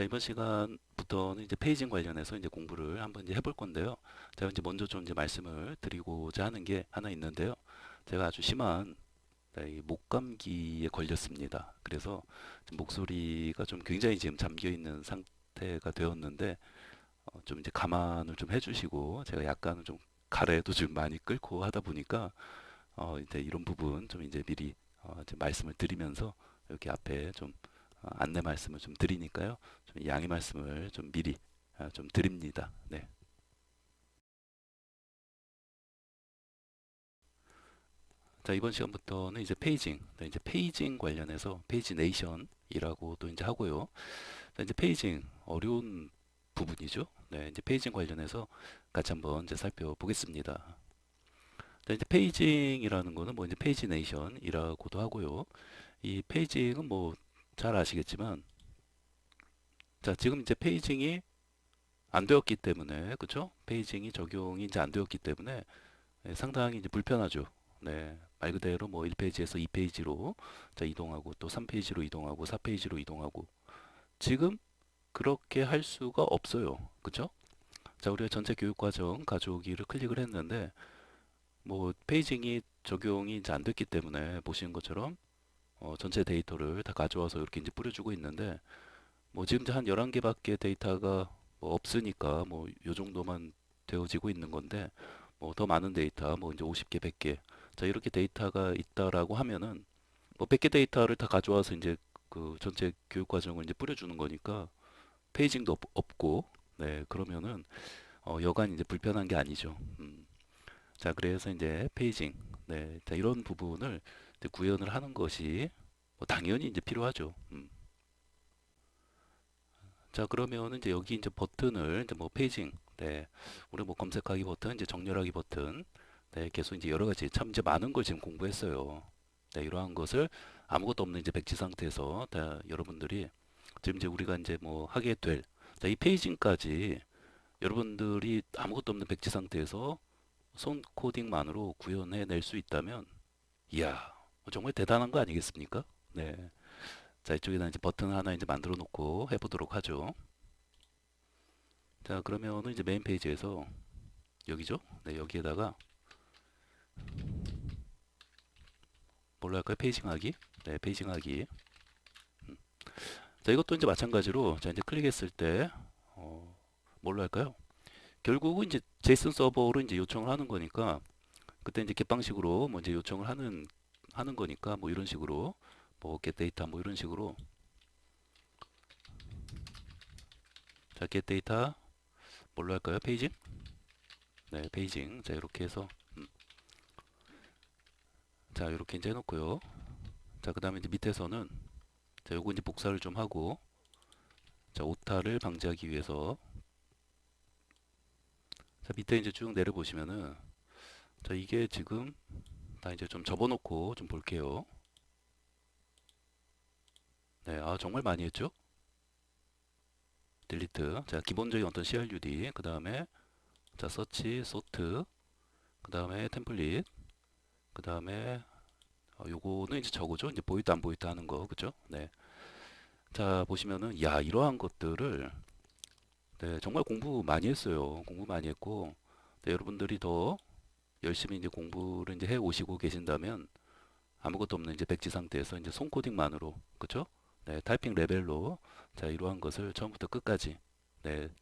자, 이번 시간부터는 이제 페이징 관련해서 이제 공부를 한번 이제 해볼 건데요. 제가 이제 먼저 좀 이제 말씀을 드리고자 하는 게 하나 있는데요. 제가 아주 심한 이 목감기에 걸렸습니다. 그래서 지금 목소리가 좀 굉장히 지금 잠겨 있는 상태가 되었는데 좀 이제 감안을 좀 해주시고 제가 약간은 좀 가래도 좀 많이 끓고 하다 보니까 이제 이런 부분 좀 이제 미리 이제 말씀을 드리면서 이렇게 앞에 좀 안내 말씀을 좀 드리니까요. 좀 양해 말씀을 좀 미리 좀 드립니다. 네. 자, 이번 시간부터는 이제 페이징, 네, 이제 페이징 관련해서 페이지네이션이라고 또 이제 하고요. 자, 이제 페이징 어려운 부분이죠. 네, 이제 페이징 관련해서 같이 한번 이제 살펴보겠습니다. 자, 이제 페이징이라는 거는 뭐 이제 페이지네이션이라고도 하고요. 이 페이징은 뭐 잘 아시겠지만, 자, 지금 이제 페이징이 안 되었기 때문에, 그쵸? 페이징이 적용이 이제 안 되었기 때문에 상당히 이제 불편하죠. 네, 말 그대로 뭐 1페이지에서 2페이지로 자, 이동하고 또 3페이지로 이동하고 4페이지로 이동하고 지금 그렇게 할 수가 없어요. 그쵸? 자, 우리가 전체 교육과정 가져오기를 클릭을 했는데 뭐 페이징이 적용이 이제 안 됐기 때문에 보시는 것처럼 전체 데이터를 다 가져와서 이렇게 이제 뿌려주고 있는데 뭐 지금 이제 한 11개밖에 데이터가 뭐 없으니까 뭐 요 정도만 되어지고 있는 건데 뭐 더 많은 데이터 뭐 이제 50개, 100개 자 이렇게 데이터가 있다라고 하면은 뭐 100개 데이터를 다 가져와서 이제 그 전체 교육 과정을 이제 뿌려주는 거니까 페이징도 없고 네 그러면은 여간 이제 불편한 게 아니죠. 자 그래서 이제 페이징 자 이런 부분을 이제 구현을 하는 것이 뭐 당연히 이제 필요하죠. 자 그러면은 이제 여기 이제 버튼을 이제 뭐 페이징 우리 뭐 검색하기 버튼 이제 정렬하기 버튼 계속 이제 여러 가지 참 이제 많은 걸 지금 공부했어요. 네 이러한 것을 아무것도 없는 이제 백지 상태에서 다 여러분들이 지금 이제 우리가 이제 뭐 하게 될 이 페이징까지 여러분들이 아무것도 없는 백지 상태에서 손 코딩만으로 구현해 낼 수 있다면 이야 정말 대단한 거 아니겠습니까? 네. 자 이쪽에다 이제 버튼 하나 이제 만들어 놓고 해보도록 하죠. 자 그러면은 이제 메인 페이지에서 여기죠. 네 여기에다가 뭘로 할까요? 페이징하기. 네 페이징하기. 자 이것도 이제 마찬가지로 자 이제 클릭했을 때 뭘로 할까요? 결국은 이제 제이슨 서버로 이제 요청을 하는 거니까 그때 이제 겟방식으로 뭐 이제 요청을 하는 거니까 뭐 이런 식으로 뭐 겟데이터 뭐 이런 식으로 자 겟데이터 뭘로 할까요? 페이징. 네 페이징. 자 이렇게 해서 자 이렇게 이제 해놓고요. 자 그 다음에 이제 밑에서는 자 요거 이제 복사를 좀 하고 자 오타를 방지하기 위해서 자 밑에 이제 쭉 내려보시면은 자 이게 지금 다 이제 좀 접어놓고 좀 볼게요. 네, 아 정말 많이 했죠? 딜리트. 자 기본적인 어떤 CRUD 그 다음에 자 서치, 소트 그 다음에 템플릿 그 다음에 요거는 이제 저거죠. 이제 보이드 안 보이드 하는 거 그죠? 네. 자 보시면은 야 이러한 것들을 네, 정말 공부 많이 했어요. 공부 많이 했고 네, 여러분들이 더 열심히 이제 공부를 이제 해 오시고 계신다면 아무것도 없는 이제 백지 상태에서 이제 손 코딩만으로 그쵸? 네, 타이핑 레벨로 자 이러한 것을 처음부터 끝까지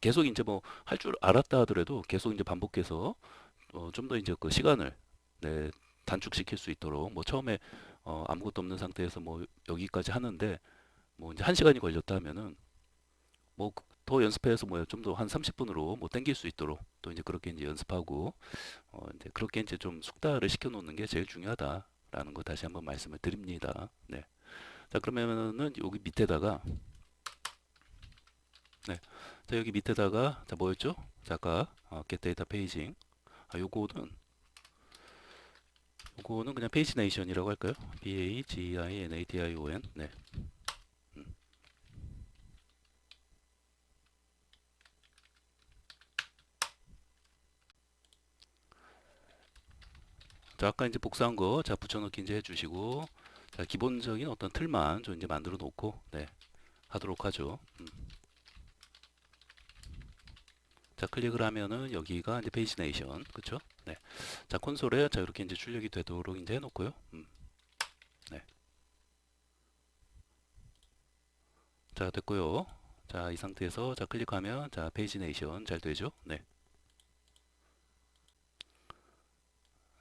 계속 이제 뭐 할 줄 알았다 하더라도 계속 이제 반복해서 좀 더 이제 그 시간을 네, 단축시킬 수 있도록 뭐 처음에 아무것도 없는 상태에서 뭐 여기까지 하는데 뭐 이제 1시간이 걸렸다 하면은 뭐 더 연습해서 뭐 좀 더 한 30분으로 뭐 땡길 수 있도록 또 이제 그렇게 이제 연습하고 이제 그렇게 이제 좀 숙달을 시켜 놓는 게 제일 중요하다라는 거 다시 한번 말씀을 드립니다. 네. 자, 그러면은 여기 밑에다가 네. 자, 여기 밑에다가 자, 뭐였죠? 자, 아까 get data paging. 요거는 그냥 페이지네이션이라고 할까요? pagination. 네. 자, 아까 이제 복사한 거 자, 붙여넣기 이제 해 주시고 자, 기본적인 어떤 틀만 좀 이제 만들어 놓고 네. 하도록 하죠. 자, 클릭을 하면은 여기가 이제 페이지네이션, 그쵸? 네. 자, 콘솔에 자 이렇게 이제 출력이 되도록 이제 해놓고요. 네. 자, 됐고요. 자, 이 상태에서 자 클릭하면 자 페이지네이션 잘 되죠? 네.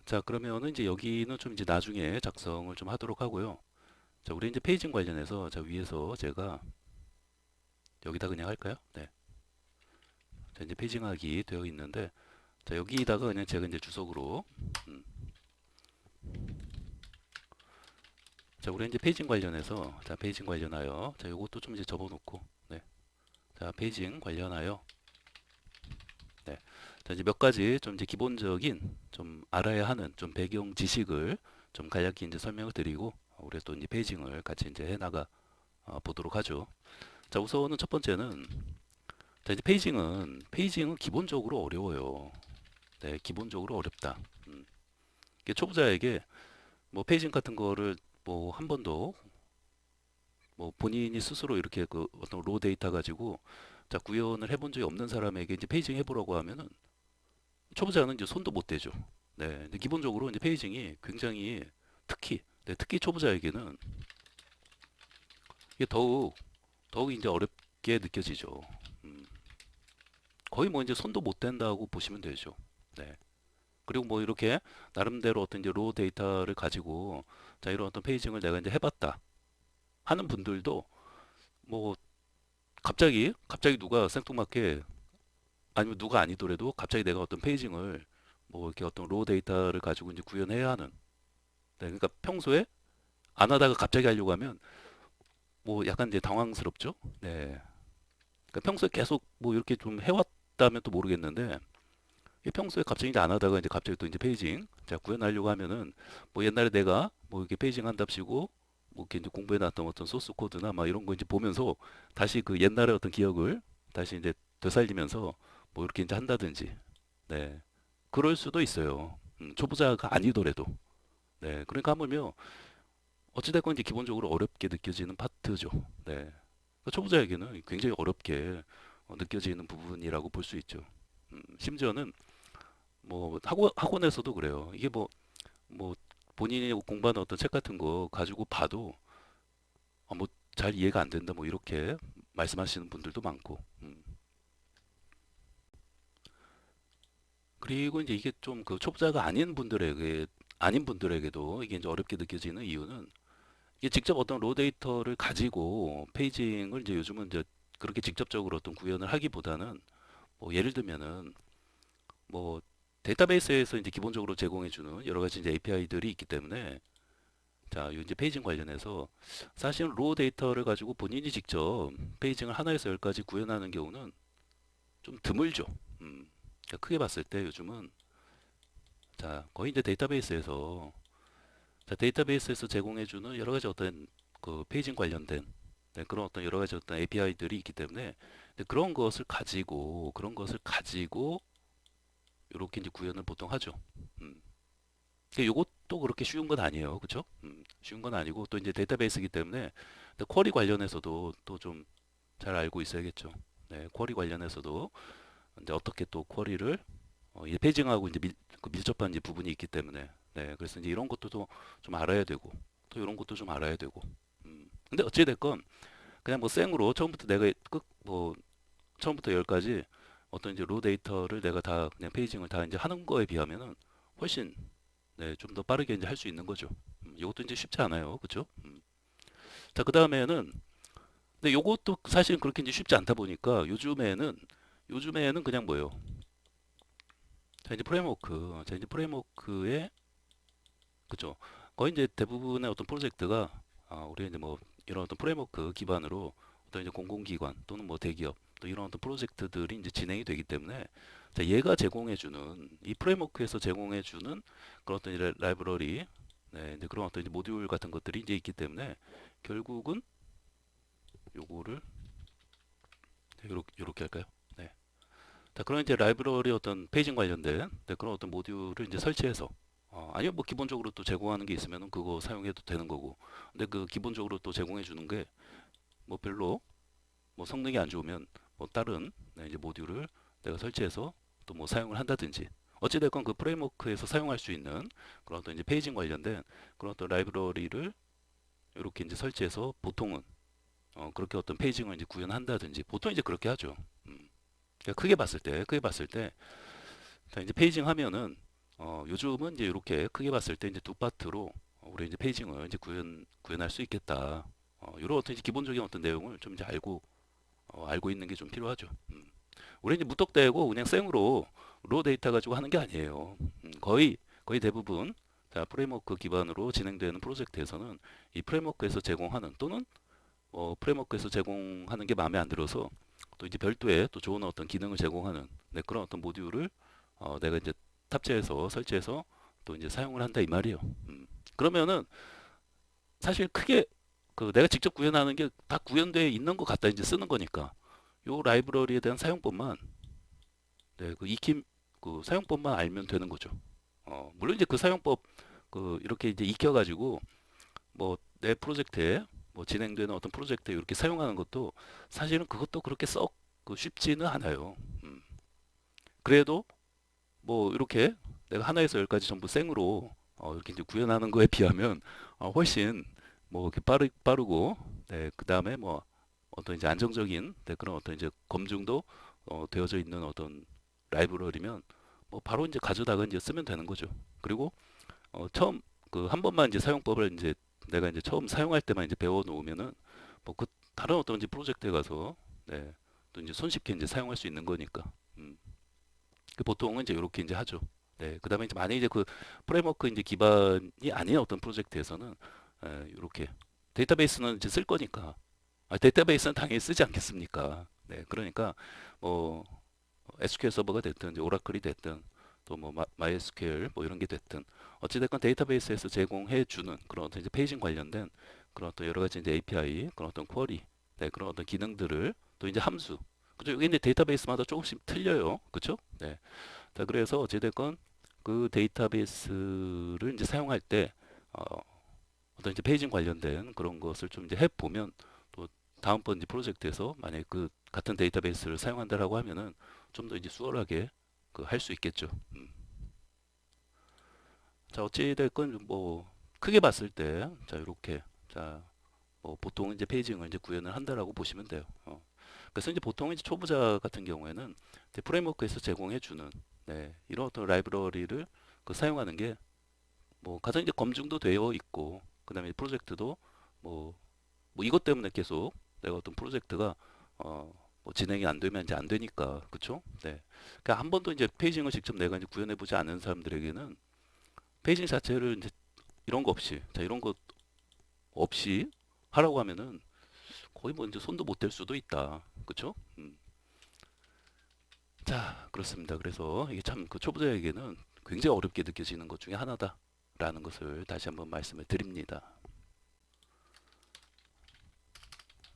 자, 그러면은 이제 여기는 좀 이제 나중에 작성을 좀 하도록 하고요. 자, 우리 이제 페이징 관련해서 자 위에서 제가 여기다 그냥 할까요? 네. 자, 이제 페이징하기 되어 있는데 자, 여기다가 그냥 제가 이제 주석으로 자, 우리 이제 페이징 관련해서 자, 페이징 관련하여 자, 요것도 좀 이제 접어놓고 네. 자, 페이징 관련하여 네. 자, 이제 몇 가지 좀 이제 기본적인 좀 알아야 하는 좀 배경 지식을 좀 간략히 이제 설명을 드리고 우리 또 이제 페이징을 같이 이제 해나가 보도록 하죠. 자, 우선은 첫 번째는 자, 이제 페이징은 기본적으로 어려워요. 네, 기본적으로 어렵다. 이게 초보자에게 뭐 페이징 같은 거를 뭐 한 번도 뭐 본인이 스스로 이렇게 그 어떤 로 데이터 가지고 자 구현을 해본 적이 없는 사람에게 이제 페이징 해보라고 하면은 초보자는 이제 손도 못 대죠. 네, 근데 기본적으로 이제 페이징이 굉장히 특히 초보자에게는 이게 더욱 이제 어렵게 느껴지죠. 음, 거의 뭐 이제 손도 못 댄다고 보시면 되죠. 네. 그리고 뭐 이렇게 나름대로 어떤 이제 로 데이터를 가지고 자 이런 어떤 페이징을 내가 이제 해봤다 하는 분들도 뭐 갑자기 누가 생뚱맞게 아니면 누가 아니더라도 갑자기 내가 어떤 페이징을 뭐 이렇게 어떤 로 데이터를 가지고 이제 구현해야 하는 네, 그러니까 평소에 안 하다가 갑자기 하려고 하면 뭐 약간 이제 당황스럽죠. 네. 그러니까 평소에 계속 뭐 이렇게 좀 해왔다면 또 모르겠는데 이 평소에 갑자기 이제 안 하다가 이제 갑자기 또 이제 페이징 자 구현하려고 하면은 뭐 옛날에 내가 뭐 이렇게 페이징 한답시고 뭐 이렇게 이제 공부해 놨던 어떤 소스 코드나 막 이런 거 이제 보면서 다시 그 옛날의 어떤 기억을 다시 이제 되살리면서 뭐 이렇게 이제 한다든지 네 그럴 수도 있어요. 초보자가 아니더라도 네 그러니까 하물며 어찌됐건 이제 기본적으로 어렵게 느껴지는 파트죠. 네 그러니까 초보자에게는 굉장히 어렵게 느껴지는 부분이라고 볼 수 있죠. 심지어는 뭐 학원에서도 그래요. 이게 뭐 본인이 공부하는 어떤 책 같은 거 가지고 봐도 뭐 잘 이해가 안 된다 뭐 이렇게 말씀하시는 분들도 많고 그리고 이제 이게 좀 그 초보자가 아닌 분들에게도 이게 이제 어렵게 느껴지는 이유는 이게 직접 어떤 로 데이터를 가지고 페이징을 이제 요즘은 이제 그렇게 직접적으로 어떤 구현을 하기보다는 뭐 예를 들면은 뭐 데이터베이스에서 이제 기본적으로 제공해 주는 여러 가지 이제 API들이 있기 때문에 자, 요 이제 페이징 관련해서 사실 로 데이터를 가지고 본인이 직접 페이징을 하나에서 열까지 구현하는 경우는 좀 드물죠. 그러니까 크게 봤을 때 요즘은 자, 거의 이제 데이터베이스에서 자, 데이터베이스에서 제공해주는 여러 가지 어떤 그 페이징 관련된 네, 그런 어떤 여러 가지 어떤 API들이 있기 때문에 그런 것을 가지고 이렇게 이제 구현을 보통 하죠. 음. 요것도 그렇게 쉬운 건 아니에요. 그렇죠? 쉬운 건 아니고 또 이제 데이터베이스이기 때문에 또 쿼리 관련해서도 또 좀 잘 알고 있어야겠죠. 네, 쿼리 관련해서도 근데 어떻게 또 쿼리를 이 페이징하고 이제 그 밀접한 이제 부분이 있기 때문에 네, 그래서 이제 이런 것도 좀 알아야 되고 또 이런 것도 좀 알아야 되고 근데 어찌 됐건 그냥 뭐 생으로 처음부터 내가 뭐 처음부터 열까지 어떤 이제 로 데이터를 내가 다 그냥 페이징을 다 이제 하는 거에 비하면은 훨씬 네, 좀 더 빠르게 이제 할 수 있는 거죠. 이것도 이제 쉽지 않아요. 그렇죠? 자, 그다음에는 근데 요것도 사실은 그렇게 이제 쉽지 않다 보니까 요즘에는 그냥 뭐예요? 자, 이제 프레임워크에 그죠? 거의 이제 대부분의 어떤 프로젝트가 우리 이제 뭐 이런 어떤 프레임워크 기반으로 어떤 이제 공공기관 또는 뭐 대기업 또 이런 어떤 프로젝트들이 이제 진행이 되기 때문에 자, 얘가 제공해주는 이 프레임워크에서 제공해주는 그런 어떤 이제 라이브러리 네, 이제 그런 어떤 이제 모듈 같은 것들이 이제 있기 때문에 결국은 요거를 요렇게 할까요? 네. 자, 그런 이제 라이브러리 어떤 페이징 관련된 네, 그런 어떤 모듈을 이제 설치해서 아니면 뭐 기본적으로 또 제공하는 게 있으면은 그거 사용해도 되는 거고. 근데 그 기본적으로 또 제공해 주는 게 뭐 별로 뭐 성능이 안 좋으면 뭐 다른 네, 이제 모듈을 내가 설치해서 또 뭐 사용을 한다든지 어찌됐건 그 프레임워크에서 사용할 수 있는 그런 어떤 이제 페이징 관련된 그런 어떤 라이브러리를 이렇게 이제 설치해서 보통은 그렇게 어떤 페이징을 이제 구현한다든지 보통 이제 그렇게 하죠. 그러니까 크게 봤을 때 자, 이제 페이징 하면은 요즘은 이제 이렇게 크게 봤을 때 이제 두 파트로 우리 이제 페이징을 이제 구현할 수 있겠다. 이런 어떤 이제 기본적인 어떤 내용을 좀 이제 알고 있는 게 좀 필요하죠. 우리 이제 무턱대고 그냥 생으로 로 데이터 가지고 하는 게 아니에요. 거의 대부분 자, 프레임워크 기반으로 진행되는 프로젝트에서는 이 프레임워크에서 제공하는 또는 프레임워크에서 제공하는 게 마음에 안 들어서 또 이제 별도의 또 좋은 어떤 기능을 제공하는 네, 그런 어떤 모듈을 내가 이제 탑재해서 설치해서 또 이제 사용을 한다 이 말이에요. 그러면은 사실 크게 그 내가 직접 구현하는 게 다 구현되어 있는 것 같다 이제 쓰는 거니까 요 라이브러리에 대한 사용법만 네, 그 익힘 그 사용법만 알면 되는 거죠. 물론 이제 그 사용법 그 이렇게 이제 익혀가지고 뭐 내 프로젝트에 뭐 진행되는 어떤 프로젝트에 이렇게 사용하는 것도 사실은 그것도 그렇게 썩 그 쉽지는 않아요. 그래도 뭐 이렇게 내가 하나에서 열까지 전부 생으로 이렇게 이제 구현하는 거에 비하면 훨씬 뭐 이렇게 빠르고 네, 그다음에 뭐 어떤 이제 안정적인 네, 그런 어떤 이제 검증도 되어져 있는 어떤 라이브러리면 뭐 바로 이제 가져다가 이제 쓰면 되는 거죠. 그리고 처음 그 한 번만 이제 사용법을 이제 내가 이제 처음 사용할 때만 이제 배워 놓으면은 뭐 그 다른 어떤 이제 프로젝트에 가서 네, 또 이제 손쉽게 이제 사용할 수 있는 거니까. 음. 그 보통은 이제 이렇게 이제 하죠. 네, 그다음에 이제 만약에 이제 그 프레임워크 이제 기반이 아닌 어떤 프로젝트에서는 이렇게 데이터베이스는 이제 쓸 거니까 데이터베이스는 당연히 쓰지 않겠습니까? 네, 그러니까 뭐 SQL 서버가 됐든 이제 오라클이 됐든 또 뭐 MySQL 뭐 이런 게 됐든 어찌됐건 데이터베이스에서 제공해 주는 그런 어떤 이제 페이징 관련된 그런 어떤 여러 가지 이제 API 그런 어떤 쿼리 네, 그런 어떤 기능들을 또 이제 함수 그죠? 이게 이제 데이터베이스마다 조금씩 틀려요. 그렇죠? 네. 자, 그래서 어찌됐건 그 데이터베이스를 이제 사용할 때 어, 어떤 이제 페이징 관련된 그런 것을 좀 이제 해보면 또 다음번 이제 프로젝트에서 만약에 그 같은 데이터베이스를 사용한다라고 하면은 좀 더 이제 수월하게 그 할 수 있겠죠. 자, 어찌됐건 뭐 크게 봤을 때 자, 이렇게 자, 뭐 보통 이제 페이징을 이제 구현을 한다라고 보시면 돼요. 그래서 이제 보통 이제 초보자 같은 경우에는 이제 프레임워크에서 제공해 주는 네, 이런 어떤 라이브러리를 그 사용하는 게 뭐 가장 이제 검증도 되어 있고 그다음에 프로젝트도 뭐, 뭐 이것 때문에 계속 내가 어떤 프로젝트가 뭐 진행이 안 되면 이제 안 되니까 그쵸? 네. 그러니까 한 번도 이제 페이징을 직접 내가 이제 구현해 보지 않은 사람들에게는 페이징 자체를 이제 이런 거 없이 자 이런 거 없이 하라고 하면은 거의 뭐 이제 손도 못 댈 수도 있다. 그쵸? 자, 그렇습니다. 그래서 이게 참 그 초보자에게는 굉장히 어렵게 느껴지는 것 중에 하나다라는 것을 다시 한번 말씀을 드립니다.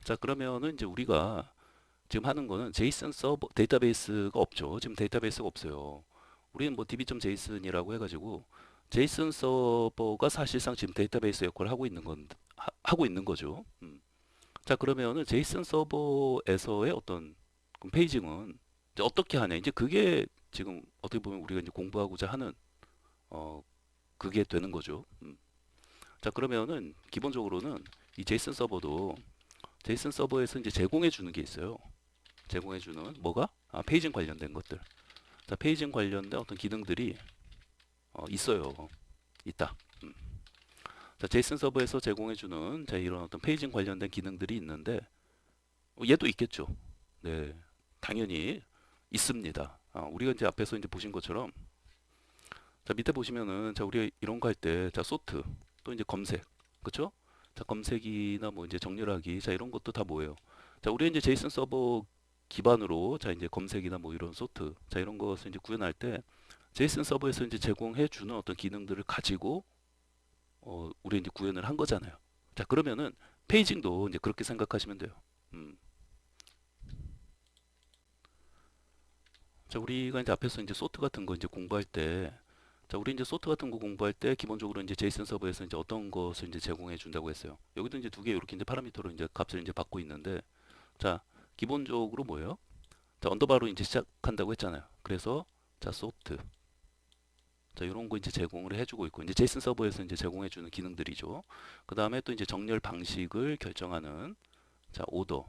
자, 그러면은 이제 우리가 지금 하는 거는 제이슨 서버 데이터베이스가 없죠. 지금 데이터베이스가 없어요. 우리는 뭐 db.json이라고 해가지고 제이슨 서버가 사실상 지금 데이터베이스 역할을 하고 있는 거죠. 자, 그러면은 제이슨 서버에서의 어떤 그 페이징은 이제 어떻게 하냐? 이제 그게 지금 어떻게 보면 우리가 이제 공부하고자 하는 어 그게 되는 거죠. 자, 그러면은 기본적으로는 이 제이슨 서버도 제이슨 서버에서 이제 제공해 주는 게 있어요. 제공해 주는 뭐가? 페이징 관련된 것들. 자, 페이징 관련된 어떤 기능들이 있어요. 있다. 자, 제이슨 서버에서 제공해 주는 자, 이런 어떤 페이징 관련된 기능들이 있는데 얘도 있겠죠. 네. 당연히 있습니다. 우리가 이제 앞에서 이제 보신 것처럼 자, 밑에 보시면은 자, 우리가 이런 거 할 때 자, 소트 또 이제 검색. 그쵸? 자, 검색이나 뭐 이제 정렬하기 자, 이런 것도 다 뭐예요? 자, 우리가 이제 제이슨 서버 기반으로 자, 이제 검색이나 뭐 이런 소트 자, 이런 것을 이제 구현할 때 제이슨 서버에서 이제 제공해 주는 어떤 기능들을 가지고 우리 이제 구현을 한 거잖아요. 자, 그러면은 페이징도 이제 그렇게 생각하시면 돼요. 음. 자, 우리가 이제 앞에서 이제 소트 같은 거 이제 공부할 때 자, 우리 이제 소트 같은 거 공부할 때 기본적으로 이제 제이슨 서버에서 이제 어떤 것을 이제 제공해 준다고 했어요. 여기도 이제 두 개 이렇게 이제 파라미터로 이제 값을 이제 받고 있는데 자, 기본적으로 뭐예요? 자, 언더바로 이제 시작한다고 했잖아요. 그래서 자, 소프트. 자, 이런 거 이제 제공을 해주고 있고, 이제 제이슨 서버에서 이제 제공해주는 기능들이죠. 그 다음에 또 이제 정렬 방식을 결정하는 자, 오더.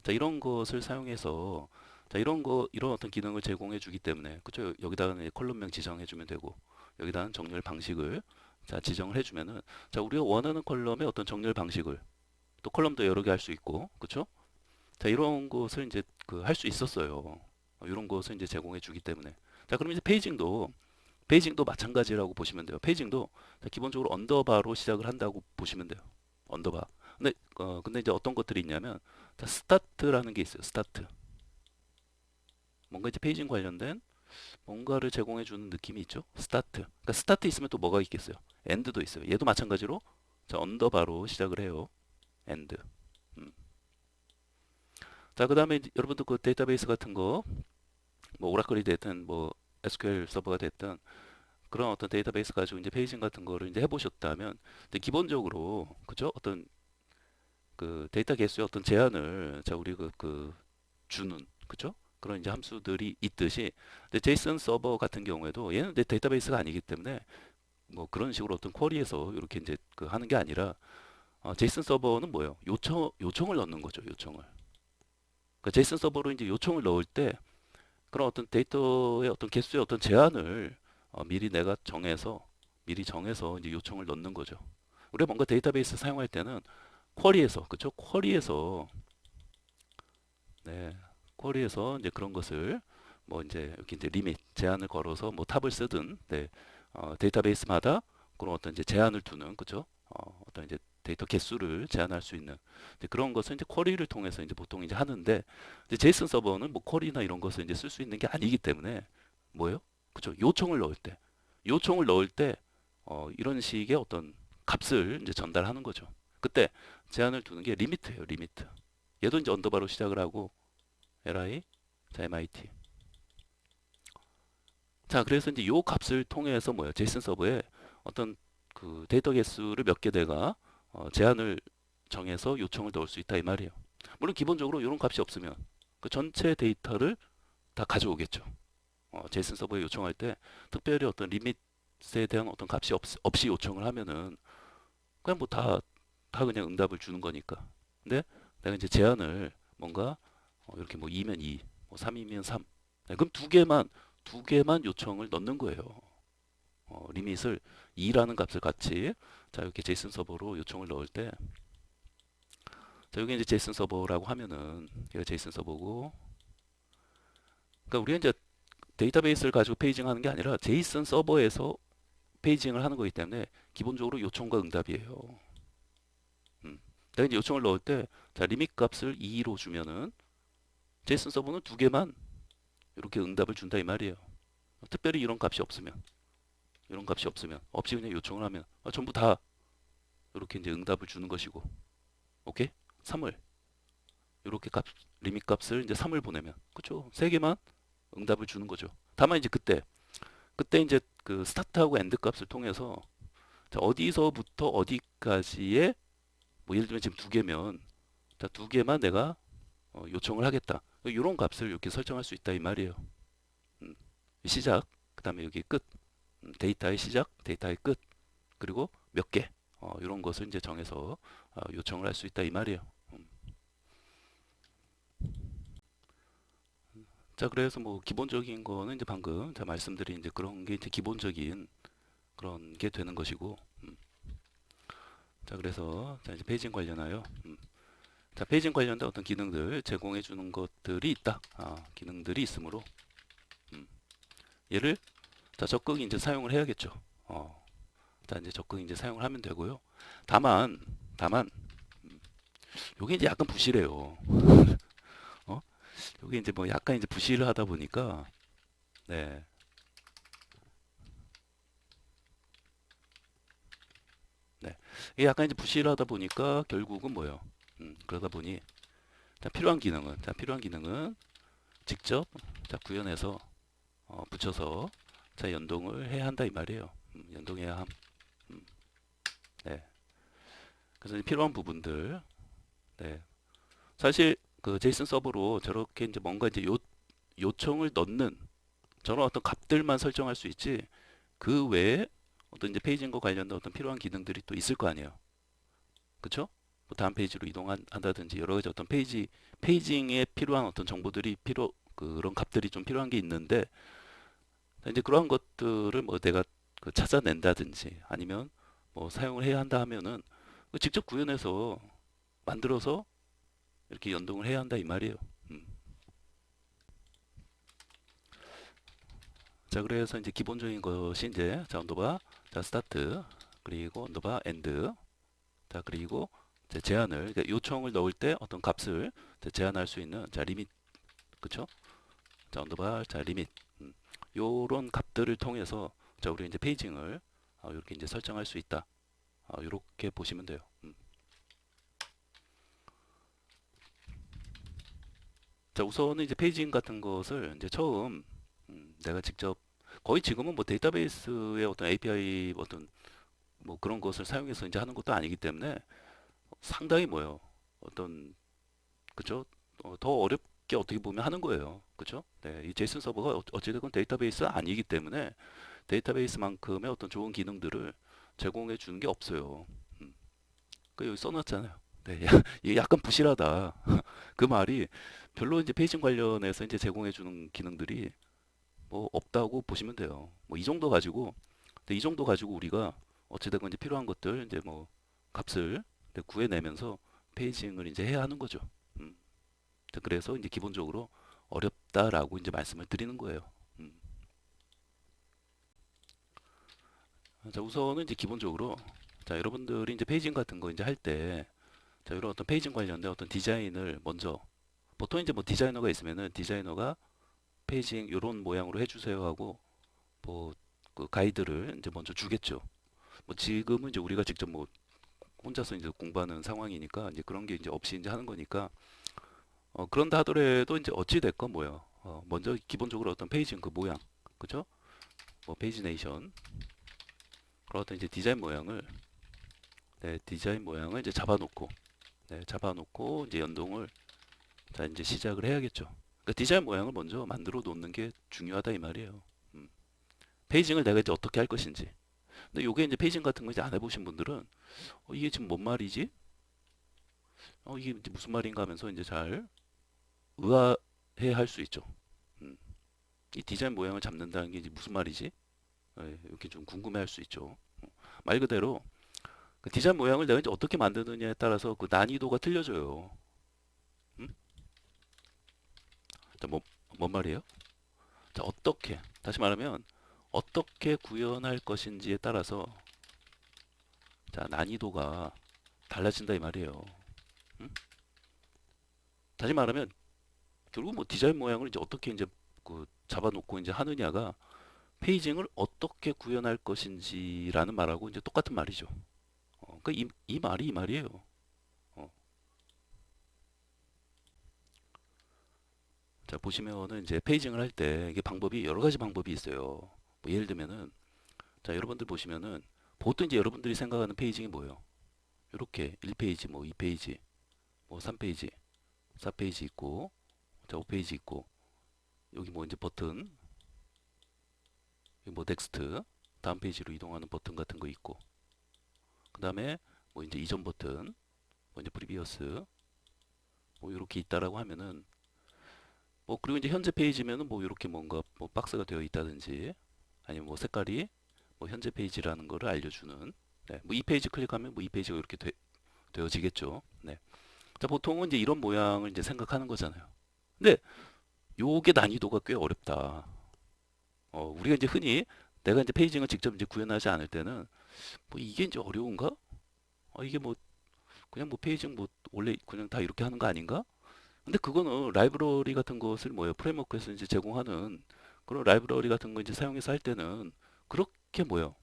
자, 이런 것을 사용해서 자, 이런 어떤 기능을 제공해주기 때문에 그쵸? 여기다가는 이제 컬럼명 지정해주면 되고, 여기다는 정렬 방식을 자, 지정을 해주면은 자, 우리가 원하는 컬럼의 어떤 정렬 방식을 또 컬럼도 여러 개 할 수 있고, 그쵸? 자, 이런 것을 이제 그 할 수 있었어요. 이런 것을 이제 제공해 주기 때문에. 자, 그럼 이제 페이징도 마찬가지라고 보시면 돼요. 페이징도 자, 기본적으로 언더바로 시작을 한다고 보시면 돼요. 언더바. 근데 이제 어떤 것들이 있냐면 자, 스타트라는 게 있어요. 스타트. 뭔가 이제 페이징 관련된 뭔가를 제공해 주는 느낌이 있죠. 스타트. 그러니까 스타트 있으면 또 뭐가 있겠어요? 엔드도 있어요. 얘도 마찬가지로 자, 언더바로 시작을 해요. 엔드. 음. 자, 그다음에 여러분도 그 데이터베이스 같은 거 뭐 오라클이 됐든 뭐 SQL 서버가 됐든 그런 어떤 데이터베이스 가지고 이제 페이징 같은 거를 이제 해보셨다면 근데 기본적으로 그죠? 어떤 그 데이터 개수의 어떤 제한을 자 우리 그 주는 그죠? 그런 이제 함수들이 있듯이 근데 제이슨 서버 같은 경우에도 얘는 내 데이터베이스가 아니기 때문에 뭐 그런 식으로 어떤 쿼리에서 이렇게 이제 그 하는 게 아니라 제이슨 서버는 뭐예요? 요청을 넣는 거죠. 요청을. 그러니까 제이슨 서버로 이제 요청을 넣을 때 그런 어떤 데이터의 어떤 개수의 어떤 제한을 미리 내가 정해서 이제 요청을 넣는 거죠. 우리가 뭔가 데이터베이스 사용할 때는 쿼리에서 그쵸? 네, 쿼리에서 이제 그런 것을 뭐 이제 이렇게 이제 리밋 제한을 걸어서 뭐 탑을 쓰든 네, 데이터베이스마다 그런 어떤 이제 제한을 두는 그죠? 어떤 이제 데이터 개수를 제한할 수 있는 이제 그런 것을 이제 쿼리를 통해서 이제 보통 이제 하는데 이제 제이슨 서버는 뭐 쿼리나 이런 것을 이제 쓸 수 있는 게 아니기 때문에 뭐예요? 그죠? 요청을 넣을 때 이런 식의 어떤 값을 이제 전달하는 거죠. 그때 제한을 두는 게 리미트예요, 리미트. 얘도 이제 언더바로 시작을 하고 li 자 mit 자 그래서 이제 요 값을 통해서 뭐예요? 제이슨 서버에 어떤 그 데이터 개수를 몇 개 내가 제한을 정해서 요청을 넣을 수 있다 이 말이에요. 물론 기본적으로 이런 값이 없으면 그 전체 데이터를 다 가져오겠죠. 제이슨 서버에 요청할 때 특별히 어떤 리밋에 대한 어떤 값이 없이 요청을 하면은 그냥 뭐 다 그냥 응답을 주는 거니까. 근데 내가 이제 제한을 뭔가 이렇게 뭐 2면 2, 뭐 3이면 3. 네, 그럼 두 개만 요청을 넣는 거예요. 리밋을 2라는 값을 같이 자 이렇게 제이슨 서버로 요청을 넣을 때 자 여기 이제 제이슨 서버라고 하면은 얘가 제이슨 서버고 그러니까 우리가 이제 데이터베이스를 가지고 페이징하는 게 아니라 제이슨 서버에서 페이징을 하는 거기 때문에 기본적으로 요청과 응답이에요. 내가 이제 요청을 넣을 때 자 리밋 값을 2로 주면은 제이슨 서버는 두 개만 이렇게 응답을 준다 이 말이에요. 특별히 이런 값이 없으면 없이 그냥 요청을 하면 전부 다 이렇게 이제 응답을 주는 것이고 오케이? 3을 이렇게 리밋 값을 이제 3을 보내면 그렇죠? 세 개만 응답을 주는 거죠. 다만 이제 그때 이제 그 스타트하고 엔드 값을 통해서 자, 어디서부터 어디까지의 뭐 예를 들면 지금 두 개면 자, 두 개만 내가 요청을 하겠다. 이런 값을 이렇게 설정할 수 있다 이 말이에요. 음, 시작, 그다음에 여기 끝, 데이터의 시작, 데이터의 끝, 그리고 몇 개, 이런 것을 이제 정해서 요청을 할 수 있다 이 말이에요. 자, 그래서 뭐 기본적인 거는 이제 방금 제가 말씀드린 이제 그런 게 이제 기본적인 그런 게 되는 것이고, 자, 그래서 자 이제 페이징 관련하여, 자 페이징 관련된 어떤 기능들 제공해 주는 것들이 있다. 기능들이 있으므로 얘를 자 적극 이제 사용을 해야겠죠. 자 이제 적극 이제 사용을 하면 되고요. 다만 요게 이제 약간 부실해요. 어? 요게 이제 뭐 약간 이제 부실하다 보니까 네. 네. 이게 약간 이제 부실하다 보니까 결국은 뭐예요? 그러다 보니 필요한 기능은 직접 자 구현해서 붙여서 자 연동을 해야 한다 이 말이에요. 연동해야 함. 음, 네. 그래서 이제 필요한 부분들 네. 사실 그 제이슨 서버로 저렇게 이제 뭔가 이제 요청을 넣는 저런 어떤 값들만 설정할 수 있지, 그 외에 어떤 이제 페이징과 관련된 어떤 필요한 기능들이 또 있을 거 아니에요. 그쵸? 뭐 다음 페이지로 이동한다든지 여러 가지 어떤 페이징에 필요한 어떤 정보들이 그런 값들이 좀 필요한 게 있는데, 이제 그러한 것들을 뭐 내가 그 찾아낸다든지 아니면 뭐 사용을 해야 한다 하면은 그 직접 구현해서 만들어서 이렇게 연동을 해야 한다 이 말이에요. 음. 자, 그래서 이제 기본적인 것이 이제 자 언더바 자 스타트 그리고 언더바 엔드 자 그리고 이제 제한을 그러니까 요청을 넣을 때 어떤 값을 이제 제한할 수 있는 자 리밋 그쵸? 자 언더바 자 리밋 요런 값들을 통해서 자 우리 이제 페이징을 이렇게 이제 설정할 수 있다. 이렇게 보시면 돼요. 자 우선은 이제 페이징 같은 것을 이제 처음 내가 직접 거의 지금은 뭐 데이터베이스의 어떤 API 어떤 뭐 그런 것을 사용해서 이제 하는 것도 아니기 때문에 상당히 뭐예요. 어떤 그죠? 더 어렵게 어떻게 보면 하는 거예요. 그죠? 네, 이 제이슨 서버가 어찌됐건 데이터베이스가 아니기 때문에 데이터베이스만큼의 어떤 좋은 기능들을 제공해 주는 게 없어요. 음, 그 여기 써놨잖아요. 네, 이게 약간 부실하다. 그 말이 별로 이제 페이징 관련해서 이제 제공해 주는 기능들이 뭐 없다고 보시면 돼요. 뭐 이 정도 가지고, 근데 이 정도 가지고 우리가 어찌됐건 이제 필요한 것들 이제 뭐 값을 이제 구해내면서 페이징을 이제 해야 하는 거죠. 음. 그래서 이제 기본적으로 어렵다라고 이제 말씀을 드리는 거예요. 음. 자, 우선은 이제 기본적으로 자, 여러분들이 이제 페이징 같은 거 이제 할 때 자, 이런 어떤 페이징 관련된 어떤 디자인을 먼저 보통 이제 뭐 디자이너가 있으면은 디자이너가 페이징 이런 모양으로 해주세요 하고 뭐 그 가이드를 이제 먼저 주겠죠. 뭐 지금은 이제 우리가 직접 뭐 혼자서 이제 공부하는 상황이니까 이제 그런 게 이제 없이 이제 하는 거니까 그런다 하더라도 이제 어찌 됐건 뭐예요. 먼저 기본적으로 어떤 페이징 그 모양 그죠? 뭐 페이지네이션 그런 어떤 이제 디자인 모양을 이제 잡아놓고 잡아놓고 이제 연동을 자 이제 시작을 해야겠죠. 그러니까 디자인 모양을 먼저 만들어 놓는 게 중요하다 이 말이에요. 음. 페이징을 내가 이제 어떻게 할 것인지. 근데 요게 이제 페이징 같은 거 이제 안 해보신 분들은 이게 지금 뭔 말이지? 이게 이제 무슨 말인가 하면서 이제 잘 의아해 할 수 있죠. 음. 이 디자인 모양을 잡는다는 게 이제 무슨 말이지? 이렇게 좀 궁금해 할 수 있죠. 말 그대로 그 디자인 모양을 내가 이제 어떻게 만드느냐에 따라서 그 난이도가 틀려져요. 음? 자, 뭔 말이에요? 자, 다시 말하면 어떻게 구현할 것인지에 따라서 자, 난이도가 달라진다 이 말이에요. 음? 다시 말하면 결국 뭐 디자인 모양을 이제 어떻게 이제 그 잡아놓고 이제 하느냐가 페이징을 어떻게 구현할 것인지라는 말하고 이제 똑같은 말이죠. 그러니까 이 말이 이 말이에요. 어. 자, 보시면은 이제 페이징을 할 때 이게 방법이 여러 가지 방법이 있어요. 뭐 예를 들면은 자, 여러분들 보시면은 보통 이제 여러분들이 생각하는 페이징이 뭐예요? 이렇게 1페이지, 뭐 2페이지, 뭐 3페이지, 4페이지 있고 자, 5페이지 있고 여기 뭐 이제 버튼, 여기 뭐 넥스트, 다음 페이지로 이동하는 버튼 같은 거 있고 그다음에 뭐 이제 이전 버튼, 뭐 이제 프리비어스 뭐 이렇게 있다라고 하면은 뭐 그리고 이제 현재 페이지면은 뭐 이렇게 뭔가 뭐 박스가 되어 있다든지 아니면 뭐 색깔이 뭐 현재 페이지라는 거를 알려주는 네, 뭐 이 페이지 클릭하면 뭐 이 페이지가 이렇게 되어지겠죠. 네. 자, 보통은 이제 이런 모양을 이제 생각하는 거잖아요. 근데 요게 난이도가 꽤 어렵다. 우리가 이제 흔히 내가 이제 페이징을 직접 이제 구현하지 않을 때는 뭐 이게 이제 어려운가? 이게 뭐 그냥 뭐 페이징 뭐 원래 그냥 다 이렇게 하는 거 아닌가? 근데 그거는 라이브러리 같은 것을 뭐예요? 프레임워크에서 이제 제공하는 그런 라이브러리 같은 거 이제 사용해서 할 때는 그렇게 뭐예요?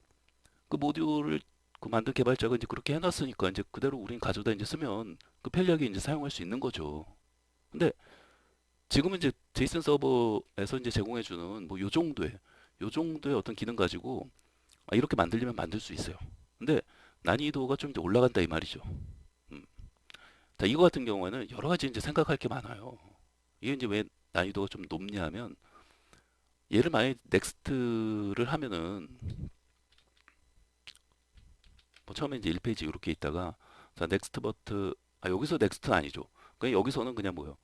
그 모듈을 그 만든 개발자가 이제 그렇게 해놨으니까 이제 그대로 우린 가져다 이제 쓰면 그 편리하게 이제 사용할 수 있는 거죠. 근데 지금은 이제 제이슨 서버에서 이제 제공해주는 뭐 요 정도의 어떤 기능 가지고 이렇게 만들려면 만들 수 있어요. 근데 난이도가 좀 이제 올라간다 이 말이죠. 음. 자, 이거 같은 경우에는 여러 가지 이제 생각할 게 많아요. 이게 이제 왜 난이도가 좀 높냐면 얘를 만약에 넥스트를 하면은 뭐 처음에 이제 1페이지 이렇게 있다가 자, 넥스트 버튼 여기서 넥스트 아니죠. 그냥 여기서는 그냥 뭐요?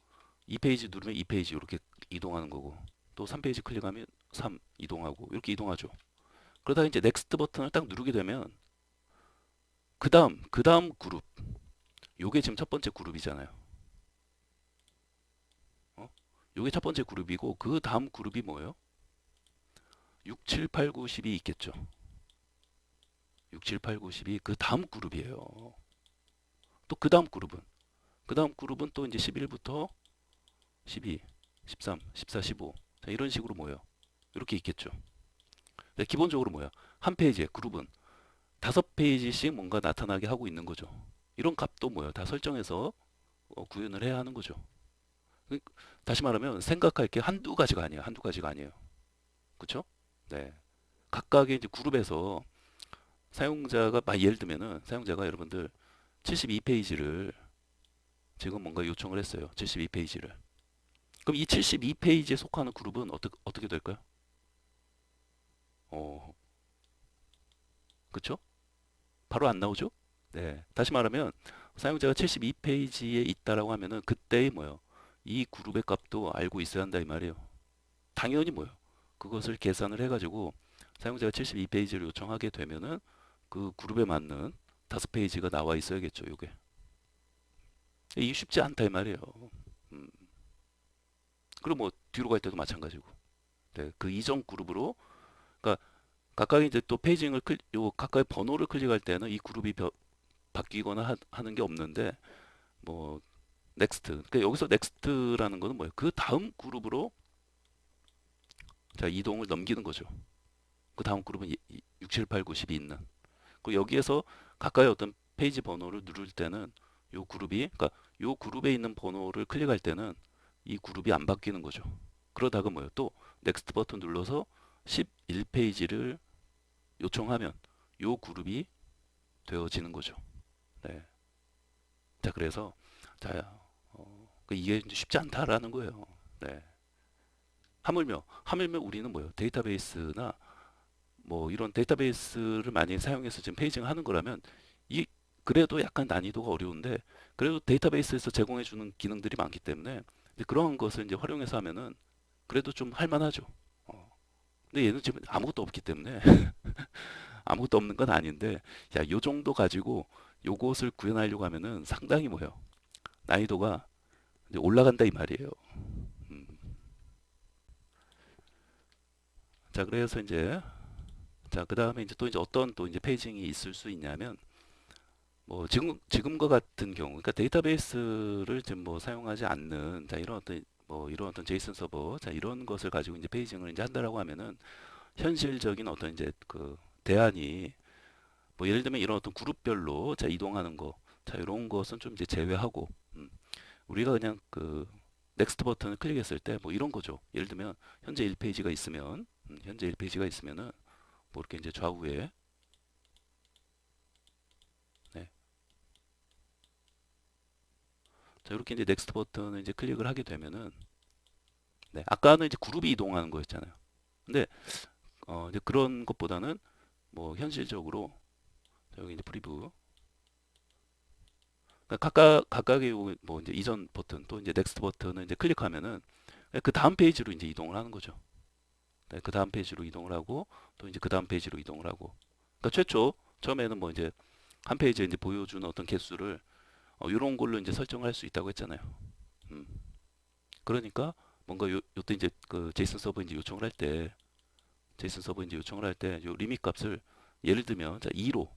2페이지 누르면 2페이지 이렇게 이동하는 거고 또 3페이지 클릭하면 3 이동하고 이렇게 이동하죠. 그러다가 이제 넥스트 버튼을 딱 누르게 되면 그 다음 그룹 요게 지금 첫 번째 그룹이잖아요. 어? 요게 첫 번째 그룹이고 그 다음 그룹이 뭐예요? 6, 7, 8, 9, 10이 있겠죠. 6, 7, 8, 9, 10이 그 다음 그룹이에요. 또 그 다음 그룹은 또 이제 11부터 12, 13, 14, 15 자, 이런 식으로 뭐예요? 이렇게 있겠죠. 네, 기본적으로 뭐야? 한 페이지에 그룹은 5페이지씩 뭔가 나타나게 하고 있는 거죠. 이런 값도 뭐예요? 다 설정해서 구현을 해야 하는 거죠. 그- 다시 말하면 생각할 게 한두 가지가 아니에요. 한두 가지가 아니에요. 그렇죠? 네. 각각의 이제 그룹에서 사용자가 예를 들면은 사용자가 여러분들 72페이지를 지금 뭔가 요청을 했어요. 72페이지를. 그럼 이 72페이지에 속하는 그룹은 어떻게 될까요? 어, 그쵸? 바로 안 나오죠? 네. 다시 말하면 사용자가 72페이지에 있다라고 하면은 그때의 뭐요? 이 그룹의 값도 알고 있어야 한다 이 말이에요. 당연히 뭐요? 그것을 계산을 해가지고 사용자가 72페이지를 요청하게 되면은 그 그룹에 맞는 5페이지가 나와 있어야겠죠. 요게. 이게 쉽지 않다 이 말이에요. 음. 그리고 뭐 뒤로 갈 때도 마찬가지고. 네. 그 이전 그룹으로 그러니까 각각 이제 또 페이징을 요 각각의 번호를 클릭할 때는 이 그룹이 바뀌거나 하는 게 없는데 뭐 넥스트. 그러니까 여기서 넥스트라는 거는 뭐예요? 그 다음 그룹으로 자 이동을 넘기는 거죠. 그 다음 그룹은 6, 7, 8, 9, 10이 있는. 그리고 여기에서 가까이 어떤 페이지 번호를 누를 때는 요 그룹이 그러니까 요 그룹에 있는 번호를 클릭할 때는 이 그룹이 안 바뀌는 거죠. 그러다가 뭐예요? 또 넥스트 버튼 눌러서 11페이지를 요청하면 요 그룹이 되어지는 거죠. 네. 자, 그래서 자, 이게 이제 쉽지 않다라는 거예요. 네. 하물며 우리는 뭐예요? 데이터베이스나 뭐 이런 데이터베이스를 많이 사용해서 지금 페이징 하는 거라면 이 그래도 약간 난이도가 어려운데 그래도 데이터베이스에서 제공해 주는 기능들이 많기 때문에 이제 그런 것을 이제 활용해서 하면은 그래도 좀 할만하죠. 근데 얘는 지금 아무것도 없기 때문에 아무것도 없는 건 아닌데 야, 요 정도 가지고 요것을 구현하려고 하면은 상당히 뭐예요? 난이도가 이제 올라간다 이 말이에요. 음. 자, 그래서 이제 자, 그다음에 이제 또 이제 어떤 또 이제 페이징이 있을 수 있냐면 뭐 지금과 같은 경우 그러니까 데이터베이스를 지금 뭐 사용하지 않는 자, 이런 어떤 제이슨 서버 자, 이런 것을 가지고 이제 페이징을 이제 한다라고 하면은 현실적인 어떤 이제 그 대안이 뭐 예를 들면 이런 어떤 그룹별로 자, 이동하는 거 자, 이런 것은 좀 이제 제외하고 우리가 그냥 그 넥스트 버튼을 클릭했을 때 뭐 이런 거죠. 예를 들면 현재 1페이지가 있으면 현재 1페이지가 있으면은 뭐 이렇게 이제 좌우에 네. 자, 이렇게 이제 넥스트 버튼을 이제 클릭을 하게 되면은 네. 아까는 이제 그룹이 이동하는 거였잖아요. 근데 이제 그런 것보다는 뭐 현실적으로 여기 이제 프리뷰 그러니까 각각의 뭐 이제 이전 버튼 또 이제 넥스트 버튼을 이제 클릭하면은 그 다음 페이지로 이제 이동을 하는 거죠. 네, 그 다음 페이지로 이동을 하고 또 이제 그 다음 페이지로 이동을 하고. 그러니까 최초 처음에는 뭐 이제 한 페이지에 이제 보여주는 어떤 개수를 이런 걸로 이제 설정을 할 수 있다고 했잖아요. 음. 그러니까 뭔가 요때 이제 그 제이슨 서버 이제 요청을 할 때 제이슨 서버 이제 요청을 할 때 요 리밋 값을 예를 들면 자 2로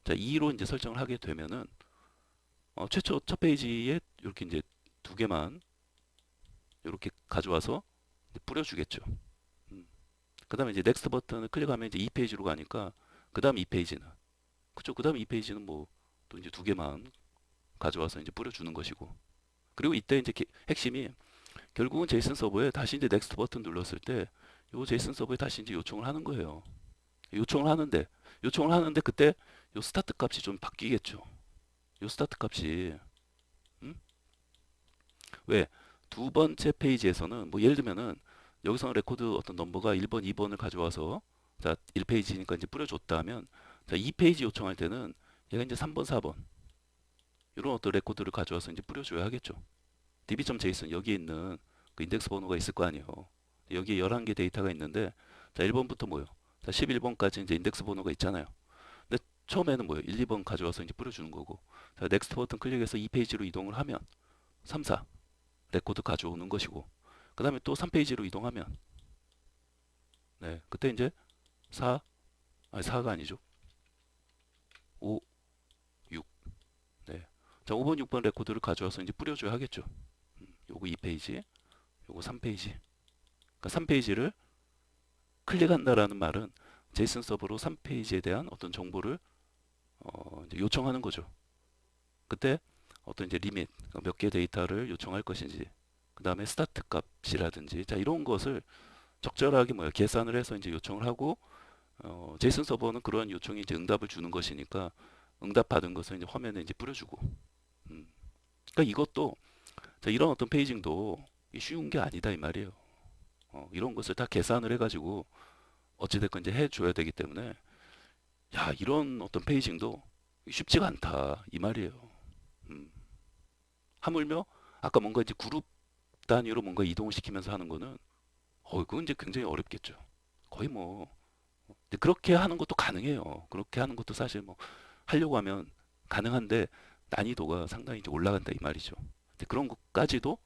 자 2로 이제 설정을 하게 되면은 최초 첫 페이지에 이렇게 이제 두 개만 이렇게 가져와서 이제 뿌려주겠죠. 음. 그다음에 이제 넥스트 버튼을 클릭하면 이제 2페이지로 가니까 그다음 2페이지는 그쵸? 그다음 2페이지는 뭐 또 이제 두 개만 가져와서 이제 뿌려주는 것이고 그리고 이때 이제 핵심이 결국은 제이슨 서버에 다시 이제 넥스트 버튼 눌렀을 때 요 제이슨 서버에 다시 이제 요청을 하는 거예요. 요청을 하는데 그때 요 스타트 값이 좀 바뀌겠죠. 요 스타트 값이 왜? 두 번째 페이지에서는 뭐 예를 들면은 여기서는 레코드 어떤 넘버가 1번, 2번을 가져와서 자, 1페이지니까 이제 뿌려줬다 하면 자, 2페이지 요청할 때는 얘가 이제 3번, 4번 이런 어떤 레코드를 가져와서 이제 뿌려줘야 하겠죠. db.json 여기에 있는 그 인덱스 번호가 있을 거 아니에요. 여기에 11개 데이터가 있는데 자, 1번부터 뭐요? 자, 11번까지 이제 인덱스 번호가 있잖아요. 근데 처음에는 뭐예요? 1, 2번 가져와서 이제 뿌려주는 거고. 자, 넥스트 버튼 클릭해서 2페이지로 이동을 하면 3, 4 레코드 가져오는 것이고. 그 다음에 또 3페이지로 이동하면 네, 그때 이제 4, 아니 4가 아니죠. 5, 6. 네. 자, 5번, 6번 레코드를 가져와서 이제 뿌려줘야 하겠죠. 요거 2페이지, 요거 3페이지. 그러니까 3페이지를 클릭한다라는 말은 제이슨 서버로 3페이지에 대한 어떤 정보를 이제 요청하는 거죠. 그때 어떤 이제 리밋, 몇 개 데이터를 요청할 것인지, 그 다음에 스타트 값이라든지, 자, 이런 것을 적절하게 뭐야 계산을 해서 이제 요청을 하고, 제이슨 서버는 그러한 요청이 이제 응답을 주는 것이니까 응답 받은 것을 이제 화면에 이제 뿌려주고. 음. 그러니까 이것도 자, 이런 어떤 페이징도 쉬운 게 아니다 이 말이에요. 이런 것을 다 계산을 해가지고 어찌됐건 이제 해줘야 되기 때문에 야 이런 어떤 페이징도 쉽지가 않다 이 말이에요. 음. 하물며 아까 뭔가 이제 그룹 단위로 뭔가 이동을 시키면서 하는 거는 그건 이제 굉장히 어렵겠죠. 거의 뭐 근데 그렇게 하는 것도 가능해요. 그렇게 하는 것도 사실 뭐 하려고 하면 가능한데 난이도가 상당히 이제 올라간다 이 말이죠. 근데 그런 것까지도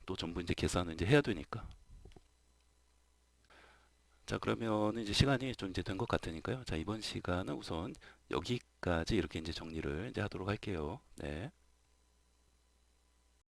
또 전부 이제 계산을 이제 해야 되니까. 자, 그러면 이제 시간이 좀 이제 된 것 같으니까요. 자, 이번 시간은 우선 여기까지 이렇게 이제 정리를 이제 하도록 할게요. 네.